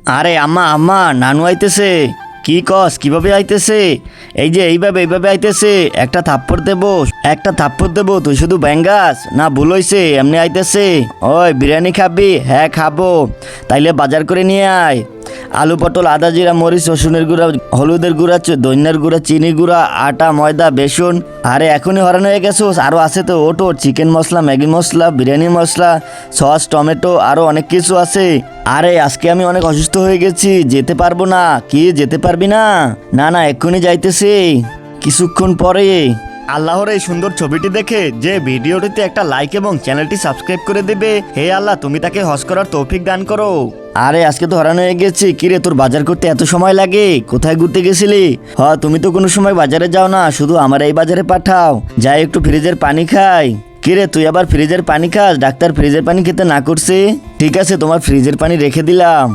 আরে আম্মা আম্মা, নানু আইতেছে। কি কস, কিভাবে আইতেছে? এই যে এইভাবে এইভাবে আইতেছে। একটা থাপ্পড় দেবো, তুই শুধু ব্যাঙ্গাস না? ভুল হইছে, এমনি আইতেছে। ওই বিরিয়ানি খাবি? হ্যাঁ খাবো। তাইলে বাজার করে নিয়ে আয়। আলু, পটল, আদা, জিরা, মরিচ, রসুনের গুঁড়া, হলুদের গুঁড়া, ধনিয়ার গুঁড়া, চিনি গুঁড়া, আটা, ময়দা, বেসন। আরে এখনই হরান হয়ে গেছোস? আরো আছে তো, ওটো চিকেন মশলা, ম্যাগি মশলা, বিরিয়ানি মশলা, সস, টমেটো, আরো অনেক কিছু আছে। আরে আজকে আমি অনেক অসুস্থ হয়ে গেছি, যেতে পারবো না। কি, যেতে পারবি না? না না, এক্ষুনি যাইতেছি, কিছুক্ষণ পরে। আল্লাহর এই সুন্দর ছবিটি দেখে যে ভিডিওটিতে একটা লাইক এবং চ্যানেলটি সাবস্ক্রাইব করে দেবে, হে আল্লাহ তুমি তাকে হজ করার তৌফিক দান করো। আরে আজকে তো হারানো হয়ে গেছি। কিরে, তোর বাজার করতে এত সময় লাগে? কোথায় ঘুরতে গেছিলি? তুমি তো কোনো সময় বাজারে যাও না, শুধু আমার এই বাজারে পাঠাও। যাই একটু ফ্রিজের পানি খাই। কিরে, তুই আবার ফ্রিজের পানি খাস? ডাক্তার ফ্রিজের পানি খেতে না করছে। ঠিক আছে, তোমার ফ্রিজের পানি রেখে দিলাম।